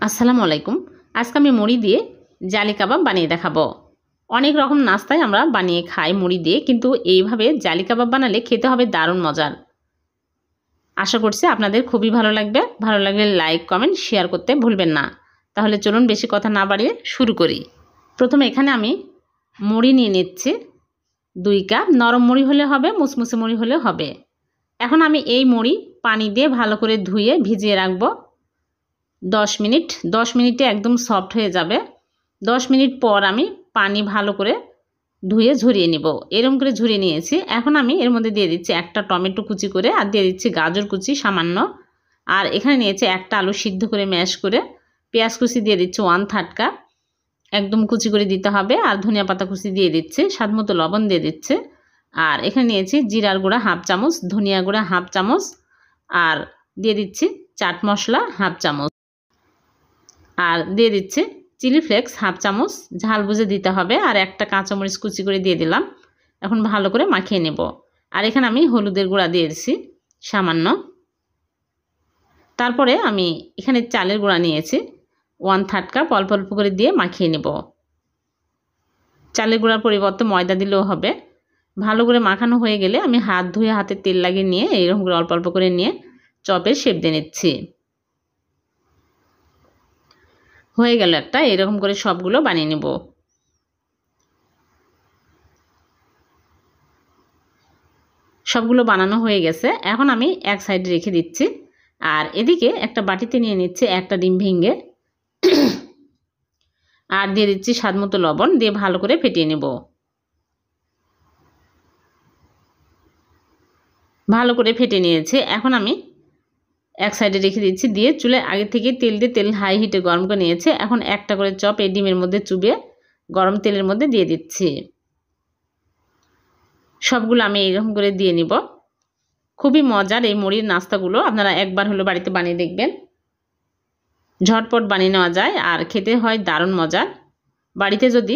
আসসালামু আলাইকুম। আজকে আমি মুড়ি দিয়ে জালি কাবাব বানিয়ে দেখাবো। অনেক রকম নাস্তায় আমরা বানিয়ে খাই মুড়ি দিয়ে, কিন্তু এইভাবে জালি কাবাব বানালে খেতে হবে দারুণ মজার। আশা করছি আপনাদের খুবই ভালো লাগবে। ভালো লাগলে লাইক, কমেন্ট, শেয়ার করতে ভুলবেন না। তাহলে চলুন বেশি কথা না বাড়িয়ে শুরু করি। প্রথমে এখানে আমি মুড়ি নিয়ে নিচ্ছি 2 কাপ। নরম মুড়ি হলে হবে, মুসমুসে মুড়ি হলে হবে। এখন আমি এই মুড়ি পানি দিয়ে ভালো করে ধুয়ে ভিজিয়ে রাখবো 10 মিনিট। 10 মিনিটে একদম সফট হয়ে যাবে। 10 মিনিট পর আমি পানি ভালো করে ধুয়ে ঝরিয়ে নিব। এরকম করে ঝরিয়ে নিয়েছি। এখন আমি এর মধ্যে দিয়ে দিচ্ছি একটা টমেটো কুচি করে, আর দিয়ে দিচ্ছি গাজর কুচি সামান্য, আর এখানে নিয়েছি একটা আলু সিদ্ধ করে ম্যাশ করে। পেঁয়াজ কুচি দিয়ে দিচ্ছি 1/3 কাপ, একদম কুচি করে দিতে হবে। আর ধনিয়া পাতা কুচি দিয়ে দিচ্ছি, স্বাদ মতো লবণ দিয়ে দিচ্ছে। আর এখানে নিয়েছি জিরার গুঁড়া 1/2 চামচ, ধনিয়া গুঁড়া 1/2 চামচ, আর দিয়ে দিচ্ছি চাট মশলা 1/2 চামচ, আর দিয়ে দিচ্ছি চিলি ফ্লেক্স 1/2 চামচ, ঝাল বুঝে দিতে হবে। আর একটা কাঁচামরিচ কুচি করে দিয়ে দিলাম। এখন ভালো করে মাখিয়ে নেব। আর এখানে আমি হলুদের গুঁড়া দিয়ে দিচ্ছি সামান্য। তারপরে আমি এখানে চালের গুঁড়া নিয়েছি 1/3 কাপ, অল্প অল্প করে দিয়ে মাখিয়ে নেব। চালের গুঁড়ার পরিবর্তে ময়দা দিলেও হবে। ভালো করে মাখানো হয়ে গেলে আমি হাত ধুয়ে হাতে তেল লাগিয়ে নিয়ে এইরকম করে অল্প অল্প করে নিয়ে চপের শেপ দিয়ে নিচ্ছি। হয়ে গেল একটা। এরকম করে সবগুলো বানিয়ে নেব। সবগুলো বানানো হয়ে গেছে। এখন আমি এক সাইডে রেখে দিচ্ছি। আর এদিকে একটা বাটিতে নিয়ে নিচ্ছি একটা ডিম ভেঙে, আর দিয়ে দিচ্ছি স্বাদ মতো লবণ, দিয়ে ভালো করে ফেটিয়ে নেব। ভালো করে ফেটে নিয়েছে। এখন আমি এক সাইডে রেখে দিচ্ছি। দিয়ে চুলে আগে থেকে তেল হাই হিটে গরম করে নিয়েছে। এখন একটা করে চপ এই ডিমের মধ্যে চুবিয়ে গরম তেলের মধ্যে দিয়ে দিচ্ছি। সবগুলো আমি এইরকম করে দিয়ে নিব। খুবই মজার এই মুড়ির নাস্তাগুলো, আপনারা একবার হলো বাড়িতে বানিয়ে দেখবেন। ঝটপট বানিয়ে নেওয়া যায় আর খেতে হয় দারুণ মজার। বাড়িতে যদি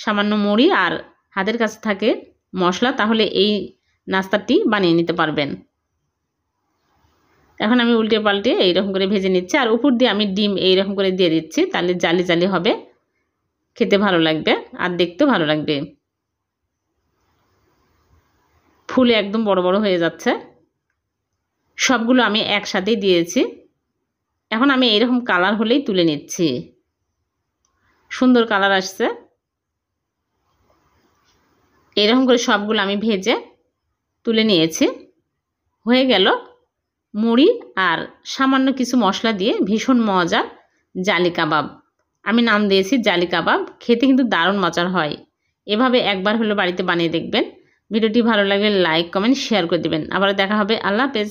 সামান্য মুড়ি আর হাতের কাছে থাকে মশলা, তাহলে এই নাস্তাটি বানিয়ে নিতে পারবেন। এখন আমি উল্টে পাল্টে এইরকম করে ভেজে নিচ্ছি। আর উপর দিয়ে আমি ডিম এইরকম করে দিয়ে দিচ্ছি, তাহলে জালি জালি হবে, খেতে ভালো লাগবে আর দেখতেও ভালো লাগবে। ফুলে একদম বড় বড় হয়ে যাচ্ছে। সবগুলো আমি একসাথেই দিয়েছি। এখন আমি এইরকম কালার হলেই তুলে নিচ্ছি। সুন্দর কালার আসছে। এরকম করে সবগুলো আমি ভেজে তুলে নিয়েছি। হয়ে গেল মুড়ি আর সামান্য কিছু মশলা দিয়ে ভীষণ মজার জালি কাবাব। আমি নাম দিয়েছি জালি কাবাব। খেতে কিন্তু দারুণ মজার হয়। এভাবে একবার হলো বাড়িতে বানিয়ে দেখবেন। ভিডিওটি ভালো লাগলে লাইক, কমেন্ট, শেয়ার করে দেবেন। আবার দেখা হবে। আল্লাহ হাফেজ।